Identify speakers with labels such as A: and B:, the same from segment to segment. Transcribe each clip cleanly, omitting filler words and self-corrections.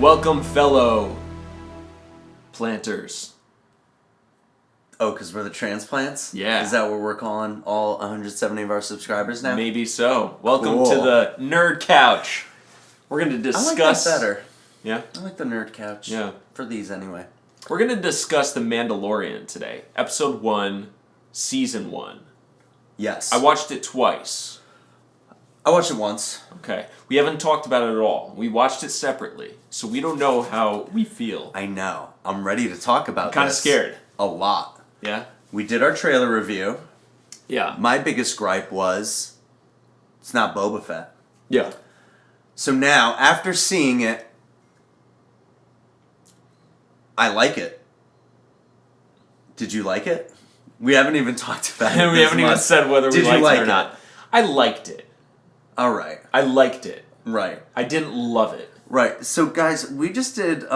A: Welcome, fellow planters.
B: Oh, because we're the transplants?
A: Yeah.
B: Is that what we're calling all 170 of our subscribers now?
A: Maybe so. Welcome
B: Cool.
A: to the Nerd Couch. We're going to discuss...
B: I like that better.
A: Yeah?
B: I like the Nerd Couch.
A: Yeah.
B: For these, anyway.
A: We're going to discuss The Mandalorian today. Episode 1, Season 1.
B: Yes.
A: I watched it twice.
B: I watched it once.
A: Okay. We haven't talked about it at all. We watched it separately, so we don't know how we feel.
B: I know. I'm ready to talk about this.
A: Kind of scared.
B: A lot.
A: Yeah?
B: We did our trailer review.
A: Yeah.
B: My biggest gripe was, it's not Boba Fett.
A: Yeah.
B: So now, after seeing it, I like it. Did you like it? We haven't even talked about it.
A: We haven't even said whether we liked it or not. I liked it.
B: All right.
A: I liked it.
B: Right.
A: I didn't love it.
B: Right. So, guys, we just did...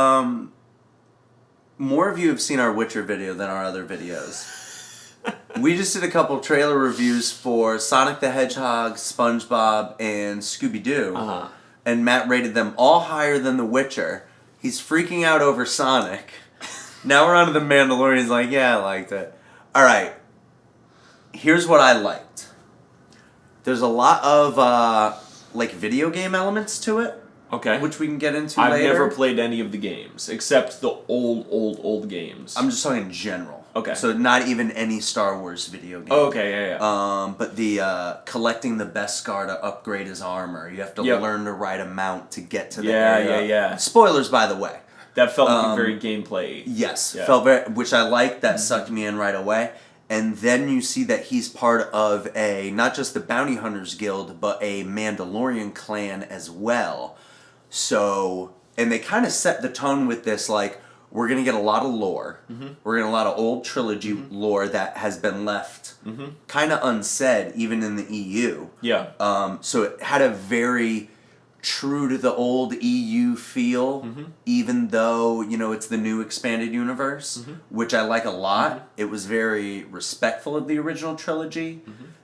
B: more of you have seen our Witcher video than our other videos. We just did a couple trailer reviews for Sonic the Hedgehog, SpongeBob, and Scooby-Doo.
A: Uh-huh.
B: And Matt rated them all higher than The Witcher. He's freaking out over Sonic. Now we're on to The Mandalorian. He's like, yeah, I liked it. All right. Here's what I liked. There's a lot of, video game elements to it.
A: Okay.
B: Which we can get into
A: I've
B: later.
A: never played any of the games, except the old games.
B: I'm just talking in general.
A: Okay.
B: So not even any Star Wars video game.
A: Oh, okay, yeah.
B: But the collecting the Beskar to upgrade his armor. You have to learn the right amount to get to the area.
A: Yeah.
B: Spoilers, by the way.
A: That felt like very gameplay.
B: Yes.
A: Yeah.
B: Felt very, which I liked. That sucked me in right away. And then you see that he's part of not just the Bounty Hunters Guild, but a Mandalorian clan as well. So, and they kind of set the tone with this, like, we're going to get a lot of lore. Mm-hmm. We're going to get a lot of old trilogy lore that has been left kind of unsaid, even in the EU.
A: Yeah.
B: So it had a very true to the old EU feel, even though, it's the new expanded universe, which I like a lot. It was very respectful of the original trilogy.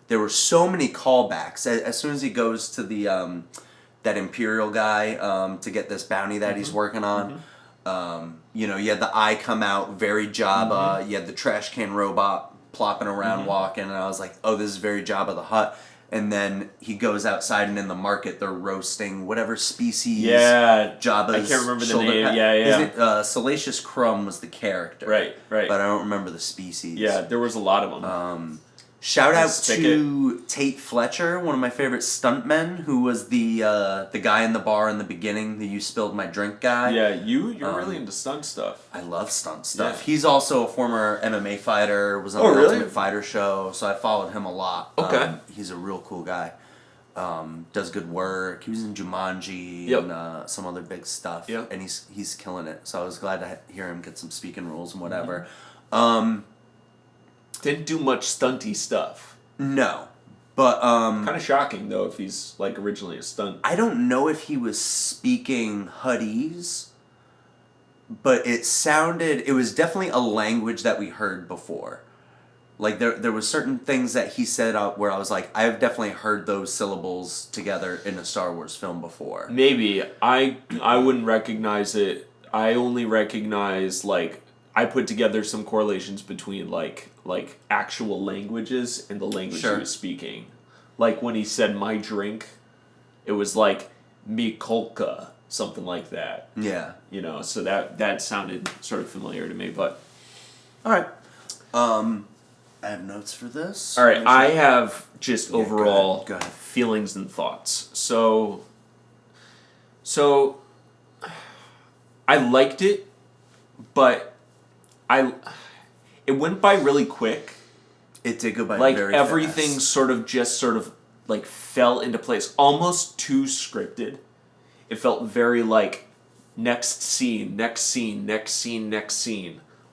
B: There were so many callbacks. As soon as he goes to the... that Imperial guy to get this bounty that he's working on. You had the eye come out, very Jabba. You had the trash can robot plopping around, walking, and I was like, oh, this is very Jabba the Hutt. And then he goes outside, and in the market, they're roasting whatever species.
A: Yeah,
B: Jabba's.
A: I can't remember the name. Yeah.
B: Is it Salacious Crumb was the character?
A: Right.
B: But I don't remember the species.
A: Yeah, there was a lot of them.
B: Shout out to Tate Fletcher, one of my favorite stuntmen, who was the guy in the bar in the beginning, the "you spilled my drink" guy.
A: Yeah, you're really into stunt stuff.
B: I love stunt stuff.
A: Yeah.
B: He's also a former MMA fighter, was on the Ultimate Fighter show, so I followed him a lot.
A: Okay.
B: He's a real cool guy. Does good work. He was in Jumanji and some other big stuff.
A: Yep.
B: And he's killing it. So I was glad to hear him get some speaking roles and whatever.
A: Didn't do much stunty stuff.
B: No. But,
A: kind of shocking, though, if he's, originally a stunt.
B: I don't know if he was speaking Huttese, but it was definitely a language that we heard before. Like, there was certain things that he said where I was like, I've definitely heard those syllables together in a Star Wars film before.
A: Maybe. I wouldn't recognize it. I only recognize, I put together some correlations between, actual languages and the language he was speaking. Like, when he said my drink, it was mi kolka, something like that.
B: Yeah.
A: So that sounded sort of familiar to me, but...
B: All right. I have notes for this.
A: All right, I have just overall
B: go ahead.
A: feelings and thoughts. So I liked it, but it went by really quick.
B: It did go by very
A: everything
B: fast.
A: sort of fell into place, almost too scripted. It felt very next scene,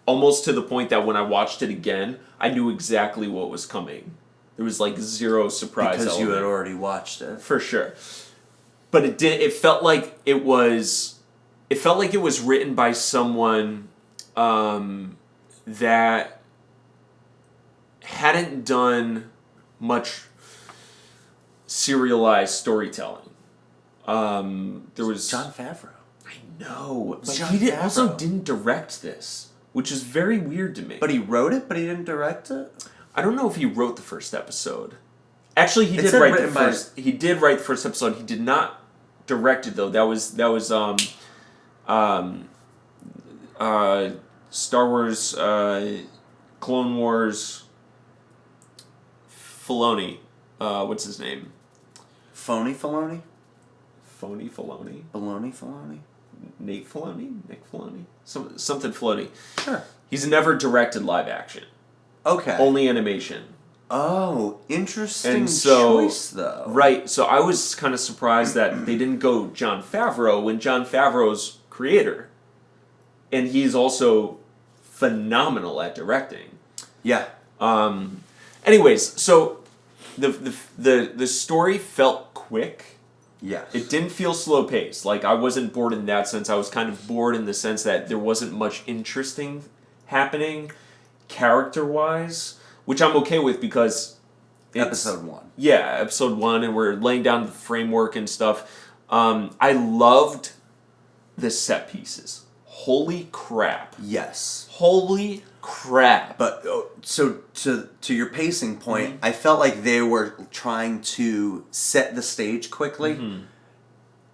A: almost to the point that when I watched it again, I knew exactly what was coming. There was zero surprise
B: because
A: element.
B: you had already watched it
A: For sure. But it felt like it was written by someone that hadn't done much serialized storytelling. There was
B: Jon Favreau.
A: I No, but
B: Jon
A: he also
B: Favreau.
A: didn't direct this, which is very weird to me.
B: But he wrote it, but he didn't direct it?
A: I don't know if he wrote the first episode. Actually, he
B: It
A: did
B: said
A: write the
B: written by-
A: first. He did write the first episode. He did not direct it though. That was Star Wars, Clone Wars. Filoni, what's his name?
B: Phony Filoni?
A: Phony Filoni.
B: Baloney Filoni?
A: Nate Filoni. Nick Filoni. Something Filoni.
B: Sure.
A: He's never directed live action.
B: Okay.
A: Only animation.
B: Oh, interesting
A: And so,
B: choice, though.
A: Right, so I was kind of surprised that they didn't go Jon Favreau when Jon Favreau's creator. And he's also phenomenal at directing.
B: Yeah.
A: Anyways, so the story felt quick.
B: Yes.
A: It didn't feel slow paced. Like, I wasn't bored in that sense. I was kind of bored in the sense that there wasn't much interesting happening character wise, which I'm okay with because
B: Episode 1.
A: Yeah, episode 1, and we're laying down the framework and stuff. I loved the set pieces. Holy crap.
B: Yes.
A: Holy crap.
B: But so to your pacing point, I felt like they were trying to set the stage quickly,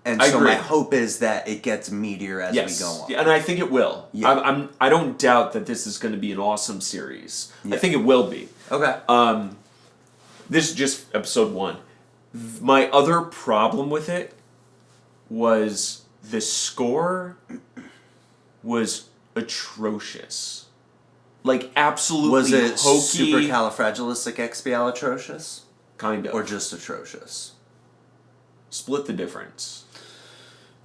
B: and
A: I
B: so
A: agree.
B: my hope is that it gets meatier as
A: Yes,
B: we go on.
A: yeah, and I think it will.
B: Yeah.
A: I don't doubt that this is going to be an awesome series.
B: Yeah.
A: I think it will be.
B: Okay.
A: This is just episode 1. My other problem with it was the score was atrocious. Like, absolutely
B: Was it
A: hokey.
B: supercalifragilisticexpialidocious,
A: Kind of.
B: or just atrocious?
A: Split the difference.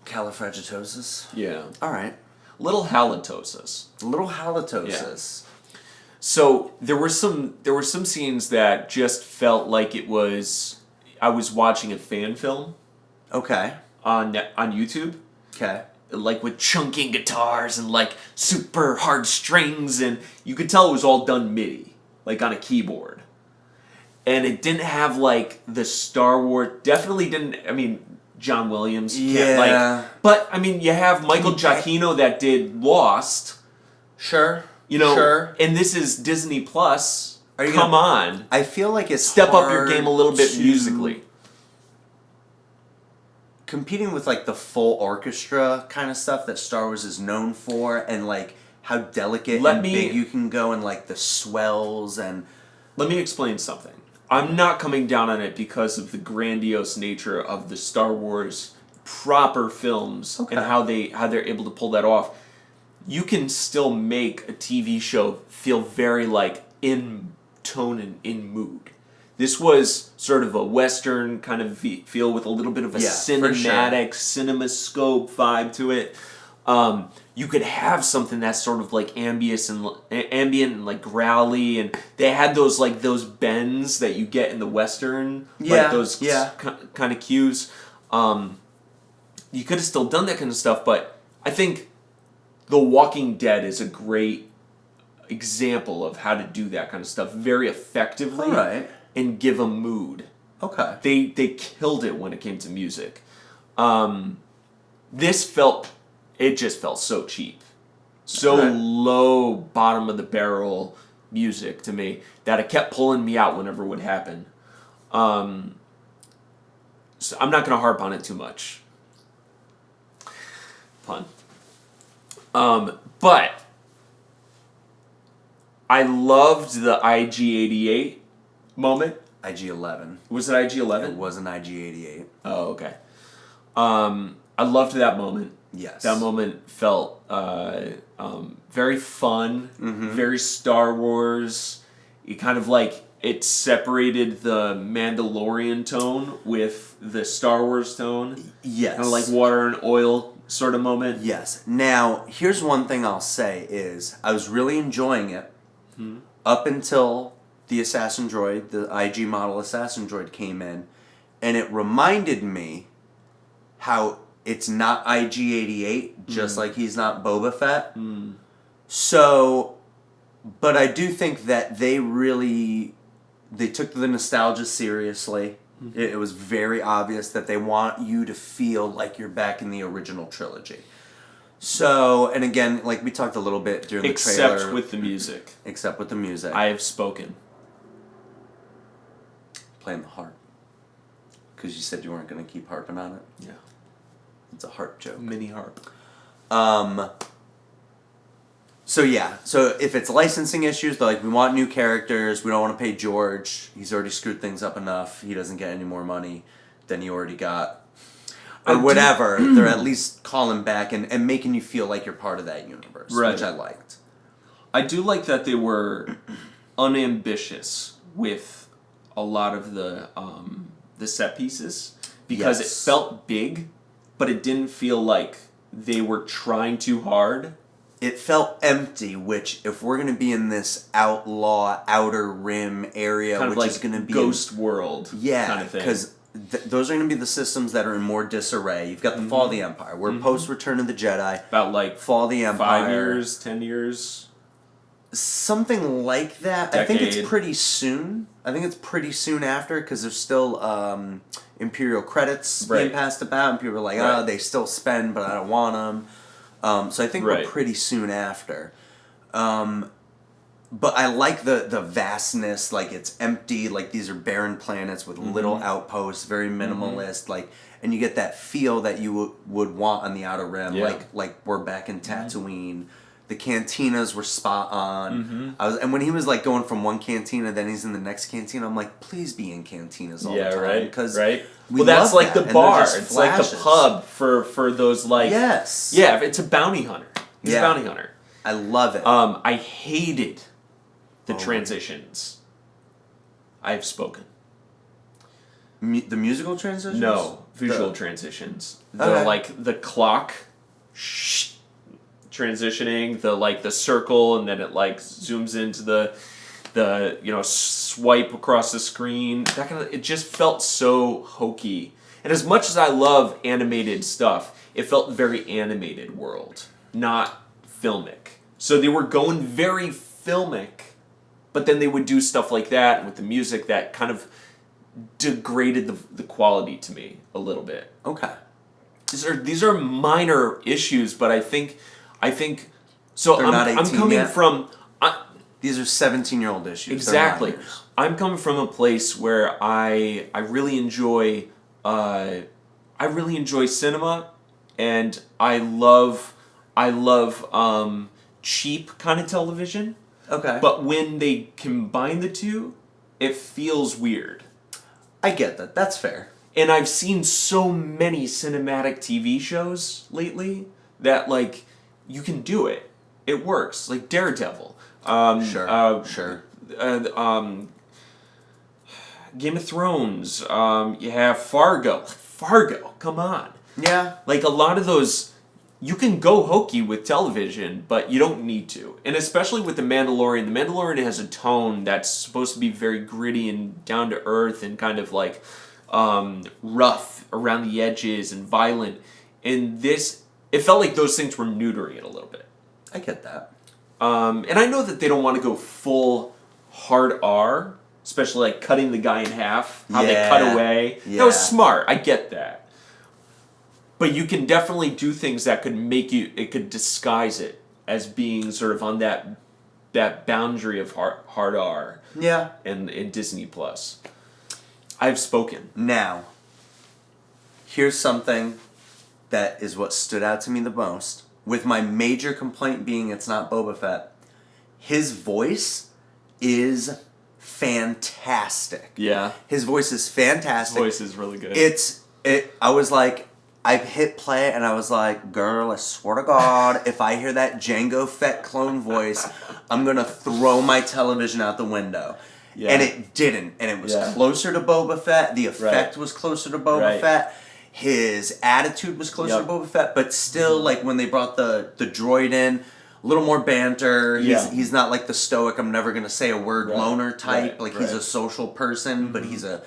B: Califragitosis.
A: Yeah.
B: All right.
A: Little halitosis.
B: Little halitosis.
A: So there were some scenes that just felt like I was watching a fan film
B: Okay.
A: on YouTube,
B: Okay.
A: like with chunking guitars and like super hard strings, and you could tell it was all done MIDI, like on a keyboard. And it didn't have like the Star Wars. Definitely didn't. I mean, John Williams.
B: Yeah.
A: But I mean, you have Michael Giacchino that did Lost.
B: Sure.
A: You know,
B: Sure.
A: and this is Disney Plus.
B: Are you
A: Come on.
B: I feel like it's
A: Step up your
B: hard
A: game a little bit
B: to-
A: musically.
B: Competing with like the full orchestra kind of stuff that Star Wars is known for, and like how delicate big you can go, and like the swells and.
A: Let me explain something. I'm not coming down on it because of the grandiose nature of the Star Wars proper films and how they're able to pull that off. You can still make a TV show feel very like in tone and in mood. This was sort of a Western kind of feel with a little bit of a cinematic, cinemascope vibe to it. You could have something that's sort of like ambient and like growly, and they had those bends that you get in the Western, like those kind of cues. You could have still done that kind of stuff, but I think The Walking Dead is a great example of how to do that kind of stuff very effectively and give a mood.
B: Okay.
A: They killed it when it came to music. It just felt so cheap. So low, bottom of the barrel music to me that it kept pulling me out whenever it would happen. So I'm not going to harp on it too much. Pun. But I loved the IG-88 moment.
B: IG-11.
A: Was it IG-11?
B: It was an IG-88.
A: Oh, okay. I loved that moment.
B: Yes.
A: That moment felt very fun, very Star Wars. It kind of like, it separated the Mandalorian tone with the Star Wars tone.
B: Yes.
A: Kind of like water and oil sort of moment.
B: Yes. Now, here's one thing I'll say is I was really enjoying it up until the assassin droid, the IG model assassin droid came in, and it reminded me how it's not IG-88, just like he's not Boba Fett. So, but I do think that they took the nostalgia seriously. It was very obvious that they want you to feel like you're back in the original trilogy. So, and again, like we talked a little bit during the trailer.
A: Except with the music.
B: Except with the music.
A: I have spoken.
B: Playing the harp. Because you said you weren't going to keep harping on it.
A: Yeah.
B: It's a harp joke.
A: Mini harp.
B: So yeah, so if it's licensing issues, they're like, we want new characters, we don't want to pay George, he's already screwed things up enough, he doesn't get any more money than he already got. Or whatever, they're at least calling back and making you feel like you're part of that universe,
A: right.
B: which I liked.
A: I do like that they were unambitious with a lot of the set pieces, because it felt big, but it didn't feel like they were trying too hard.
B: It felt empty, which, if we're going to be in this outlaw, outer rim area,
A: kind of
B: which
A: like
B: is going to be...
A: Ghost World kind of thing.
B: because those are going to be the systems that are in more disarray. You've got the Fall of the Empire. We're post-Return of the Jedi.
A: About like
B: Fall of the Empire.
A: 5 years, 10 years?
B: Something like that.
A: Decade.
B: I think it's pretty soon. I think it's pretty soon after, because there's still Imperial credits being passed about, and people are like, oh, they still spend, but I don't want them. So I think we're pretty soon after. But I like the vastness, like it's empty, like these are barren planets with little outposts, very minimalist, like, and you get that feel that you would want on the Outer Rim, like we're back in Tatooine. The cantinas were spot on. And when he was like going from one cantina, then he's in the next cantina, I'm like, please be in cantinas all the time. Because
A: well, that's like the bar. It's like the pub for those like...
B: Yes.
A: Yeah, it's a bounty hunter. He's a bounty hunter.
B: I love it.
A: I hated the transitions. I've spoken.
B: The musical transitions?
A: No, visual transitions. The clock transitioning, the circle, and then it like zooms into the swipe across the screen. That kind of, it just felt so hokey. And as much as I love animated stuff, it felt very animated world, not filmic. So they were going very filmic, but then they would do stuff like that with the music that kind of degraded the quality to me a little bit.
B: Okay.
A: These are minor issues, but I think so.
B: They're not 18
A: I'm coming
B: yet?
A: from.
B: These are 17-year-old issues.
A: Exactly. I'm coming from a place where I really enjoy cinema, and I love cheap kind of television.
B: Okay.
A: But when they combine the two, it feels weird.
B: I get that. That's fair.
A: And I've seen so many cinematic TV shows lately that, like, you can do it. It works. Like Daredevil.
B: Sure.
A: Game of Thrones. You have Fargo. Fargo, come on.
B: Yeah.
A: Like, a lot of those, you can go hokey with television, but you don't need to. And especially with The Mandalorian. The Mandalorian has a tone that's supposed to be very gritty and down to earth and kind of like rough around the edges and violent. And this, it felt like those things were neutering it a little bit.
B: I get that.
A: And I know that they don't want to go full hard R, especially like cutting the guy in half, how they cut away.
B: Yeah.
A: That was smart. I get that. But you can definitely do things that could it could disguise it as being sort of on that boundary of hard R.
B: Yeah.
A: And in Disney Plus. I've spoken.
B: Now, here's something that is what stood out to me the most. With my major complaint being it's not Boba Fett. His voice is fantastic.
A: Yeah.
B: His voice is fantastic.
A: His voice is really good.
B: I was like, I hit play and I was like, girl, I swear to God, if I hear that Jango Fett clone voice, I'm going to throw my television out the window. Yeah. And it didn't. And it was closer to Boba Fett. The effect was closer to Boba Fett. His attitude was closer to Boba Fett. But still, like, when they brought the droid in, a little more banter. He's not like the stoic, I'm never going to say a word loner type. He's a social person, but he's a...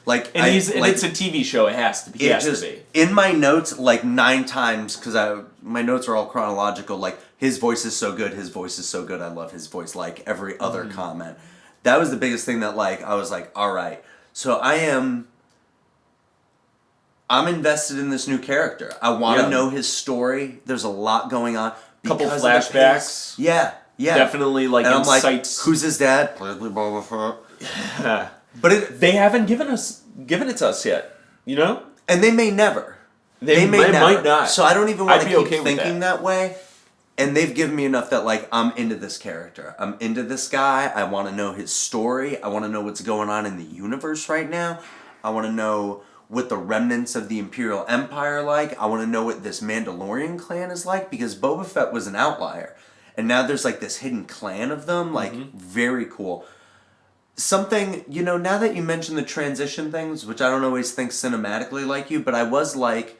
A: And it's a TV show. It has to be. He has to be.
B: In my notes, like 9 times, because my notes are all chronological. Like, his voice is so good. His voice is so good. I love his voice. Like every other comment. That was the biggest thing that I was like, all right. So I am I'm invested in this new character. I want to know his story. There's a lot going on.
A: Couple flashbacks.
B: Yeah.
A: Definitely like
B: and I'm
A: insights.
B: like, who's his dad? Played by Boba Fett. But
A: they haven't given it to us yet. You know?
B: And they may never.
A: They might not.
B: So I don't even want to keep
A: okay
B: thinking that way. And they've given me enough that, like, I'm into this character. I'm into this guy. I want to know his story. I want to know what's going on in the universe right now. I want to know what the remnants of the Imperial Empire are like. I want to know what this Mandalorian clan is like, because Boba Fett was an outlier. And now there's, like, this hidden clan of them. Like, very cool. Something, you know, now that you mentioned the transition things, which I don't always think cinematically like you, but I was like,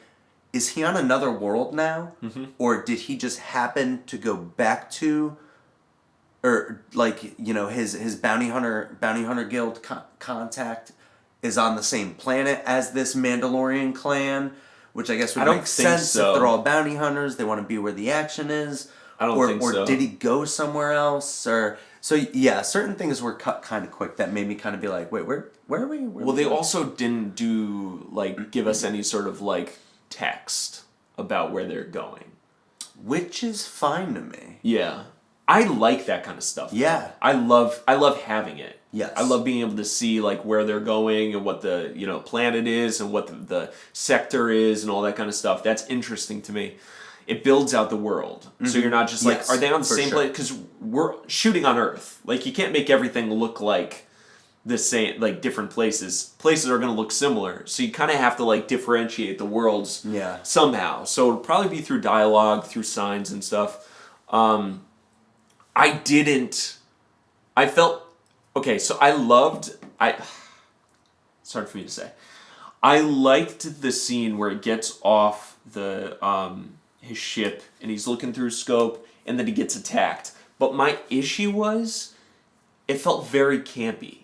B: is he on another world now? Or did he just happen to go back to, or like, you know, his bounty hunter guild contact is on the same planet as this Mandalorian clan, which I guess would make sense if they're all bounty hunters. They want to be where the action is.
A: I don't think so.
B: Or did he go somewhere else? Or so yeah, certain things were cut kind of quick that made me kind of be like, wait, where are we?
A: Well, they also didn't give us any sort of like text about where they're going,
B: which is fine to me.
A: Yeah, I like that kind of stuff.
B: Yeah,
A: I love having it.
B: Yes,
A: I love being able to see like where they're going and what the planet is and what the sector is and all that kind of stuff. That's interesting to me. It builds out the world, so you're not just like, are they on the same place? Because we're shooting on Earth. Like, you can't make everything look like the same, like different places. Places are going to look similar, so you kind of have to like differentiate the worlds somehow. So it'll probably be through dialogue, through signs and stuff. It's hard for me to say. I liked the scene where it gets off his ship and he's looking through scope and then he gets attacked. But my issue was, it felt very campy.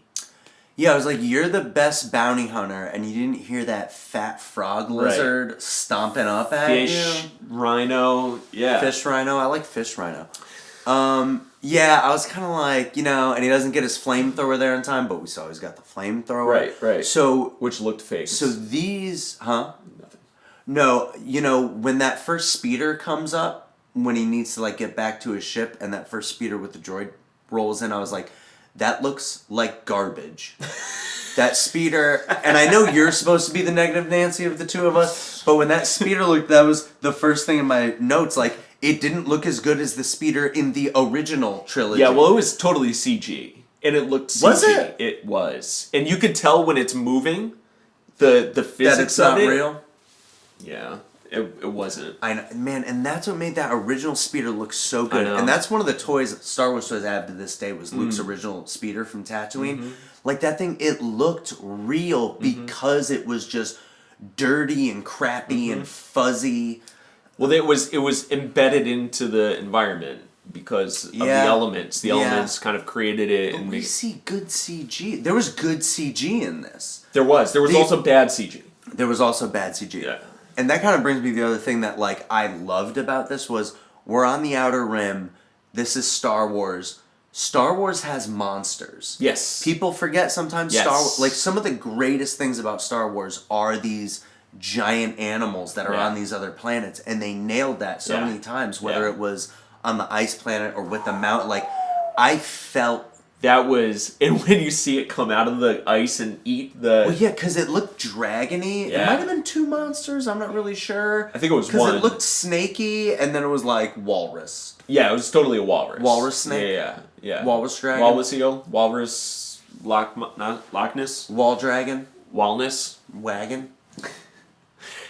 B: Yeah, I was like, you're the best bounty hunter, and you didn't hear that fat frog lizard stomping up at you?
A: Fish, rhino, yeah.
B: Fish rhino, I like fish rhino. Yeah, I was kind of like, you know, and he doesn't get his flamethrower there in time, but we saw he's got the flamethrower.
A: Right.
B: So,
A: which looked fake.
B: So these, Nothing.
A: No,
B: you know, when that first speeder comes up, when he needs to, like, get back to his ship, and that first speeder with the droid rolls in, I was like, that looks like garbage. That speeder, and I know you're supposed to be the negative Nancy of the two of us, but when that speeder looked, that was the first thing in my notes, like, it didn't look as good as the speeder in the original trilogy.
A: Yeah, well, it was totally CG, and it looked CG.
B: Was it?
A: It was. And you could tell when it's moving, the physics
B: that it's not
A: of it.
B: Real?
A: Yeah, it wasn't.
B: I know, man, and that's what made that original speeder look so good.
A: I know.
B: And that's one of the toys, Star Wars toys I have to this day, was Luke's original speeder from Tatooine. Like, that thing, it looked real because it was just dirty and crappy and fuzzy.
A: Well, it was embedded into the environment because of the elements. The elements kind of created it.
B: But
A: and
B: we see good CG. There was good CG in this.
A: There was also bad CG.
B: There was also bad CG.
A: Yeah.
B: And that kind of brings me to the other thing that, like, I loved about this was, we're on the Outer Rim. This is Star Wars. Star Wars has monsters.
A: Yes.
B: People forget sometimes Star Wars. Like, some of the greatest things about Star Wars are these giant animals that are on these other planets. And they nailed that so many times, whether it was on the ice planet or with the mountain. Like, I felt...
A: That was... And when you see it come out of the ice and eat the...
B: Well, yeah, because it looked dragony.
A: Yeah.
B: It might have been two monsters. I'm not really sure.
A: I think it was one.
B: Because it looked snaky, and then it was like walrus.
A: Yeah, it was totally a walrus.
B: Walrus snake?
A: Yeah.
B: Walrus dragon?
A: Walrus eel. Walrus... Loch Ness?
B: Wall dragon?
A: Walness?
B: Wagon?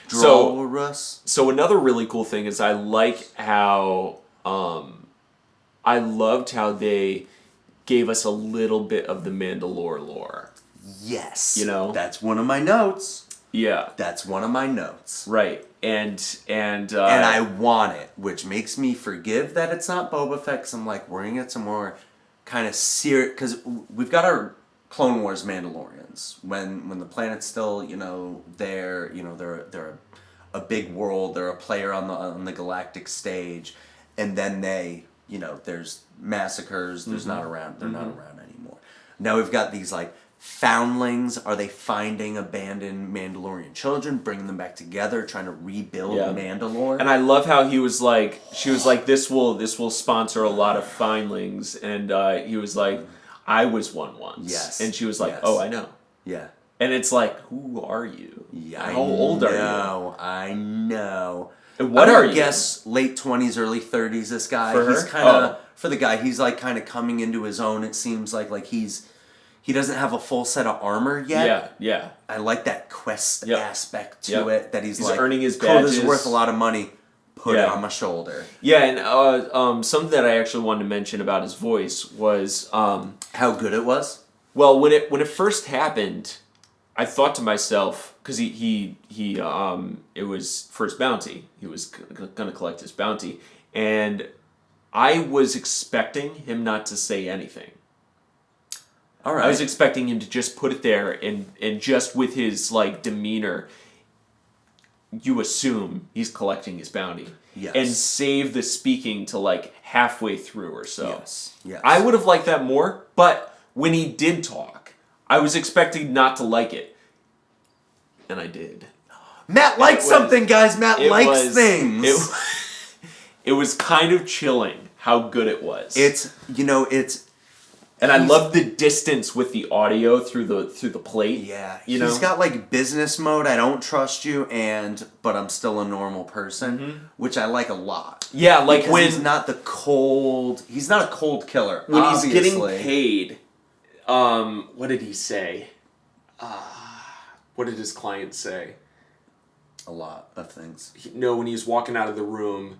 A: So another really cool thing is I like how... I loved how they... gave us a little bit of the Mandalore lore.
B: Yes.
A: You know?
B: That's one of my notes.
A: Yeah.
B: That's one of my notes.
A: Right. And
B: I want it, which makes me forgive that it's not Boba Fett, because I'm like, we're going to get some more kind of serious... Because we've got our Clone Wars Mandalorians. When the planet's still, you know, they're a big world, they're a player on the galactic stage, and then they... You know, there's massacres. There's not around. They're not around anymore. Now we've got these like foundlings? Are they finding abandoned Mandalorian children, bringing them back together, trying to rebuild Mandalore?
A: And I love how he was like, she was like, this will sponsor a lot of foundlings, and he was like, I was one once.
B: Yes.
A: And she was like, oh, I know.
B: Yeah.
A: And it's like, who are you?
B: Yeah,
A: how old are you?
B: I know.
A: And what are you?
B: Guess late 20s, early 30s. This guy.
A: For her?
B: He's kind of for the guy. He's like kind of coming into his own. It seems like he doesn't have a full set of armor yet.
A: Yeah, yeah.
B: I like that quest aspect to it. That he's like
A: earning his badges.
B: Coda's worth a lot of money. Put it on my shoulder.
A: Yeah, and something that I actually wanted to mention about his voice was
B: how good it was.
A: Well, when it first happened, I thought to myself, because it was for his bounty. He was going to collect his bounty, and I was expecting him not to say anything.
B: All right.
A: I was expecting him to just put it there, and just with his like demeanor, you assume he's collecting his bounty.
B: Yes.
A: And save the speaking to like halfway through or so.
B: Yes. Yes.
A: I would have liked that more, but when he did talk, I was expecting not to like it. And I did.
B: Matt likes something, guys. Matt likes things.
A: It was kind of chilling how good it was. And I love the distance with the audio through the plate.
B: Yeah. He's got like business mode, I don't trust you, but I'm still a normal person, which I like a lot.
A: Yeah, like
B: because
A: when
B: he's not a cold killer.
A: When
B: obviously.
A: He's getting paid, what did he say? What did his client say?
B: A lot of things.
A: When he's walking out of the room,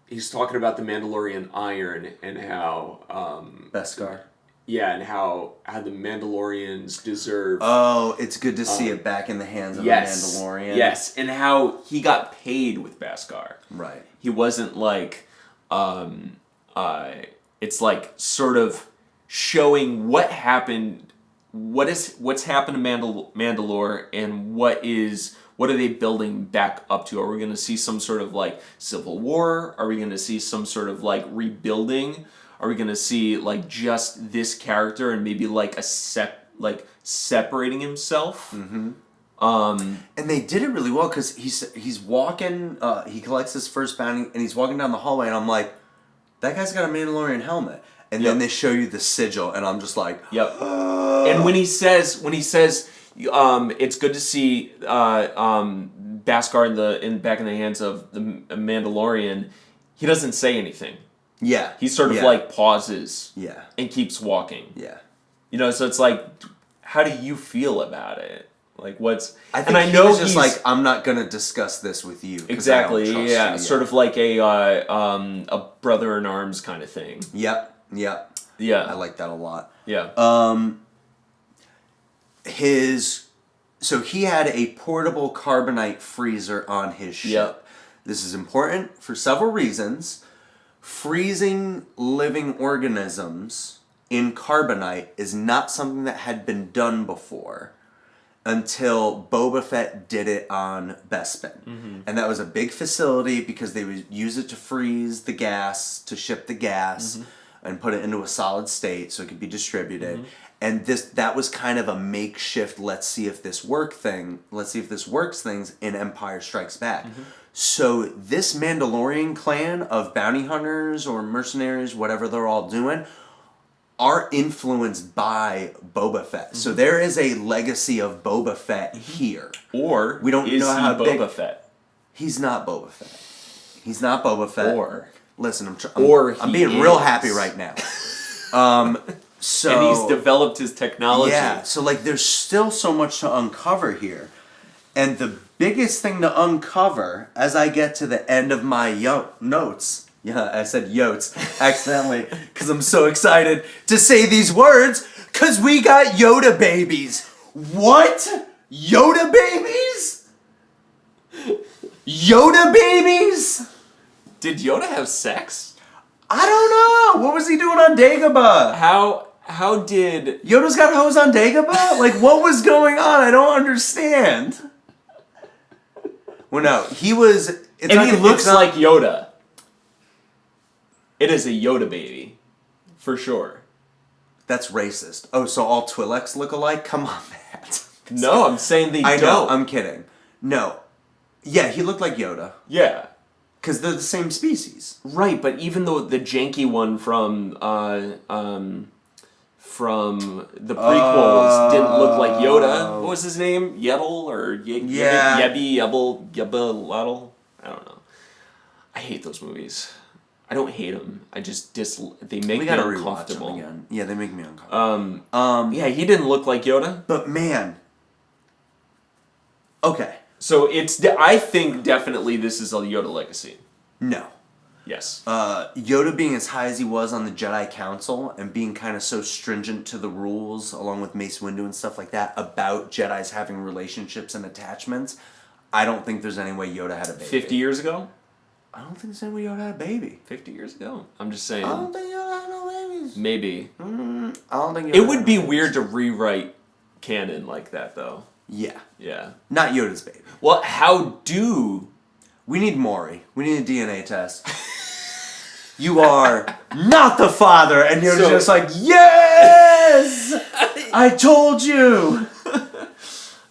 A: he's talking about the Mandalorian iron and how
B: Beskar.
A: Yeah, and how the Mandalorians deserve.
B: Oh, it's good to see it back in the hands of a Mandalorian.
A: Yes, and how he got paid with Beskar.
B: Right.
A: He wasn't like, it's like sort of showing what happened, what's happened to Mandalore, and what are they building back up to? Are we going to see some sort of like civil war? Are we going to see some sort of like rebuilding? Are we going to see like just this character and maybe like separating himself?
B: Mm-hmm. And they did it really well because he's walking. He collects his first bounty and he's walking down the hallway, and I'm like, that guy's got a Mandalorian helmet. And then they show you the sigil, and I'm just like,
A: yep. And when he says, it's good to see Beskar back in the hands of the Mandalorian. He doesn't say anything.
B: Yeah.
A: He sort of like pauses.
B: Yeah.
A: And keeps walking.
B: Yeah.
A: So it's like, how do you feel about it? Like
B: I think he was just like, I'm not gonna discuss this with you.
A: Exactly. Yeah. Sort of like a brother in arms kind of thing.
B: Yep. Yep.
A: Yeah.
B: I like that a lot.
A: Yeah.
B: So he had a portable carbonite freezer on his ship.
A: Yep.
B: This is important for several reasons. Freezing living organisms in carbonite is not something that had been done before until Boba Fett did it on Bespin. Mm-hmm. And that was a big facility because they would use it to freeze the gas, to ship the gas, and put it into a solid state so it could be distributed. Mm-hmm. And that was kind of a makeshift, let's see if this works things in Empire Strikes Back. Mm-hmm. So this Mandalorian clan of bounty hunters or mercenaries, whatever they're all doing, are influenced by Boba Fett. Mm-hmm. So there is a legacy of Boba Fett here.
A: Or
B: we don't know how
A: Boba Fett?
B: He's not Boba Fett. He's not Boba Fett.
A: Or
B: listen, I'm being real happy right now. So
A: and he's developed his technology.
B: Yeah. So like, there's still so much to uncover here, and the biggest thing to uncover as I get to the end of my notes. Yeah, I said yotes accidentally because I'm so excited to say these words because we got Yoda babies. What? Yoda babies? Yoda babies?
A: Did Yoda have sex?
B: I don't know. What was he doing on Dagobah?
A: How did
B: Yoda's got hoes on Dagobah? Like, what was going on? I don't understand. Well, no, he was.
A: He looks like Yoda. It is a Yoda baby, for sure.
B: That's racist. Oh, so all Twi'leks look alike? Come on, Matt.
A: No, I'm saying they don't.
B: I know, I'm kidding. No. Yeah, he looked like Yoda.
A: Yeah.
B: Because they're the same species.
A: Right, but even though the janky one from the prequels didn't look like Yoda. What was his name? Yeddle or Yebby, Yebba, I don't know. I hate those movies. I don't hate them. I just they make me uncomfortable.
B: Again. Yeah, they make me uncomfortable.
A: Yeah, he didn't look like Yoda.
B: But man. Okay.
A: So I think definitely this is a Yoda legacy.
B: No.
A: Yes.
B: Yoda being as high as he was on the Jedi Council and being kind of so stringent to the rules, along with Mace Windu and stuff like that, about Jedis having relationships and attachments, I don't think there's any way Yoda had a baby.
A: 50 years ago?
B: I don't think there's any way Yoda had a baby.
A: 50 years ago? I'm just saying.
B: I don't think Yoda had no babies.
A: Maybe.
B: I don't think Yoda
A: It would be weird to rewrite canon like that, though.
B: Yeah.
A: Yeah.
B: Not Yoda's baby.
A: Well, how do...
B: We need Maury. We need a DNA test. You are not the father. And Yoda's just like, yes! I told you!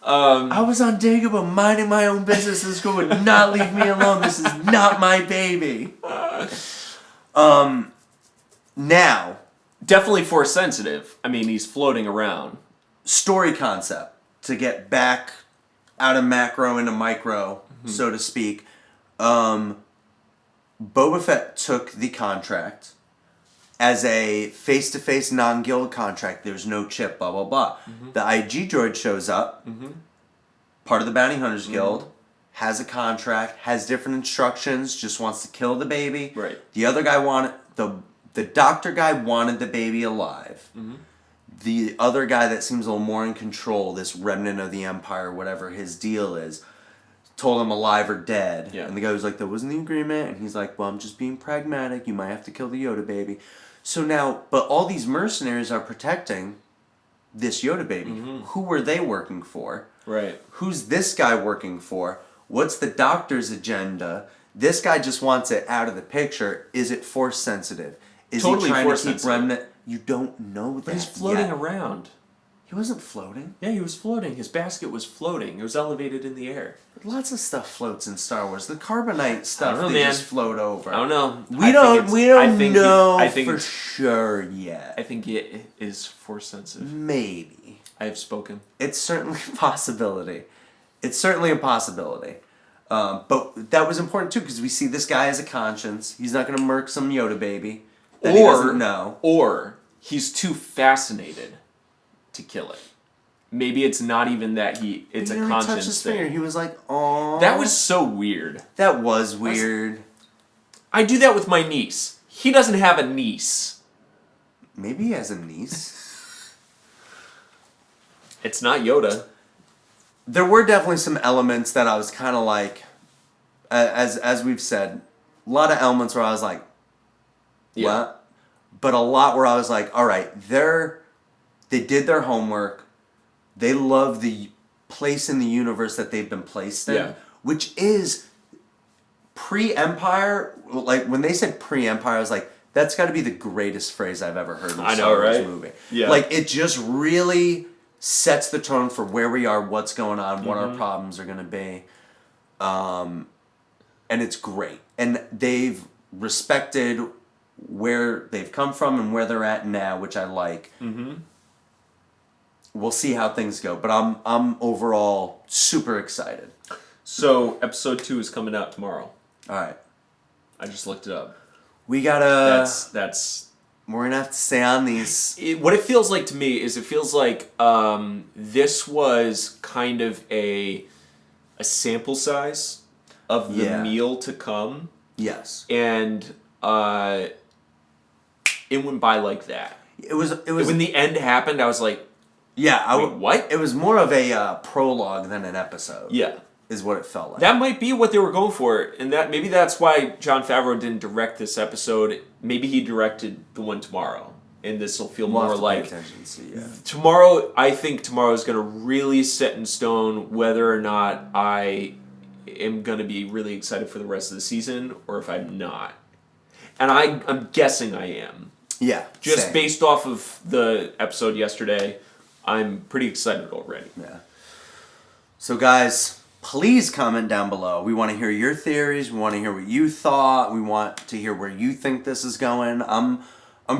B: I was on Dagobah minding my own business. This girl would not leave me alone. This is not my baby. Now.
A: Definitely Force sensitive. I mean, he's floating around.
B: Story concept. To get back out of macro into micro, so to speak. Boba Fett took the contract as a face-to-face non-guild contract. There's no chip, blah, blah, blah. The IG droid shows up, part of the Bounty Hunters Guild, has a contract, has different instructions, just wants to kill the baby.
A: Right.
B: The other guy wanted, the doctor guy wanted the baby alive. The other guy that seems a little more in control, this remnant of the Empire, whatever his deal is, told him alive or dead.
A: Yeah.
B: And the guy was like, that wasn't the agreement. And he's like, well, I'm just being pragmatic. You might have to kill the Yoda baby. So now, but all these mercenaries are protecting this Yoda baby. Who were they working for?
A: Right.
B: Who's this guy working for? What's the doctor's agenda? This guy just wants it out of the picture. Is it force sensitive? Is
A: Totally
B: he trying
A: force
B: to keep
A: sensitive.
B: remnant? You don't know that.
A: But he's floating
B: yet.
A: around.
B: He wasn't floating.
A: Yeah, he was floating. His basket was floating. It was elevated in the air.
B: Lots of stuff floats in Star Wars. The carbonite stuff,
A: know,
B: they
A: man.
B: just float over.
A: I don't know.
B: We don't know
A: I think
B: for
A: it's,
B: sure yet.
A: I think it is force sensitive.
B: Maybe.
A: I have spoken.
B: It's certainly a possibility. It's certainly a possibility. But that was important too, because we see this guy has a conscience. He's not going to murk some Yoda baby that he doesn't know.
A: Or he's too fascinated to kill it. Maybe it's not even that it's a conscience
B: touch his
A: thing.
B: finger. He was like, "Oh."
A: That was so weird.
B: That was weird.
A: I do that with my niece. He doesn't have a niece.
B: Maybe he has a niece.
A: It's not Yoda.
B: There were definitely some elements that I was kind of like, as we've said, a lot of elements where I was like, what? But a lot where I was like, all right, they did their homework. They love the place in the universe that they've been placed in, which is pre-Empire. Like, when they said pre-Empire, I was like, that's got to be the greatest phrase I've ever heard in a Star Wars movie. Yeah. Like, it just really sets the tone for where we are, what's going on, what our problems are going to be. And it's great. And they've respected where they've come from and where they're at now, which I like. We'll see how things go, but I'm overall super excited.
A: So episode 2 is coming out tomorrow.
B: All right,
A: I just looked it up.
B: We gotta.
A: That's.
B: We're gonna have to stay on these.
A: What it feels like to me is it feels like this was kind of a sample size of the meal to come.
B: Yes.
A: And it went by like that.
B: It was
A: when the end happened, I was like, wait, what?
B: It was more of a prologue than an episode.
A: Yeah.
B: Is what it felt like.
A: That might be what they were going for, and that maybe that's why Jon Favreau didn't direct this episode. Maybe he directed the one tomorrow, and this will feel more like tomorrow. I think tomorrow is going to really set in stone whether or not I am going to be really excited for the rest of the season, or if I'm not. And I'm guessing I am.
B: Yeah.
A: Just
B: same.
A: based off of the episode yesterday, I'm pretty excited already.
B: Yeah. So guys, please comment down below. We want to hear your theories. We want to hear what you thought. We want to hear where you think this is going. I'm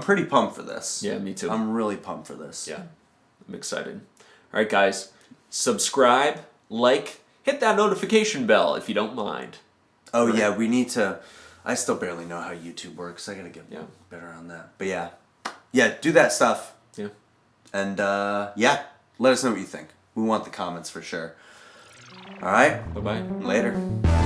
B: pretty pumped for this.
A: Yeah, me too.
B: I'm really pumped for this.
A: Yeah, I'm excited. All right, guys, subscribe, like, hit that notification bell if you don't mind.
B: Oh
A: Right.
B: yeah, we need to. I still barely know how YouTube works. I gotta get better on that. But yeah, do that stuff.
A: Yeah.
B: And yeah, let us know what you think. We want the comments for sure. All right.
A: Bye-bye.
B: Later.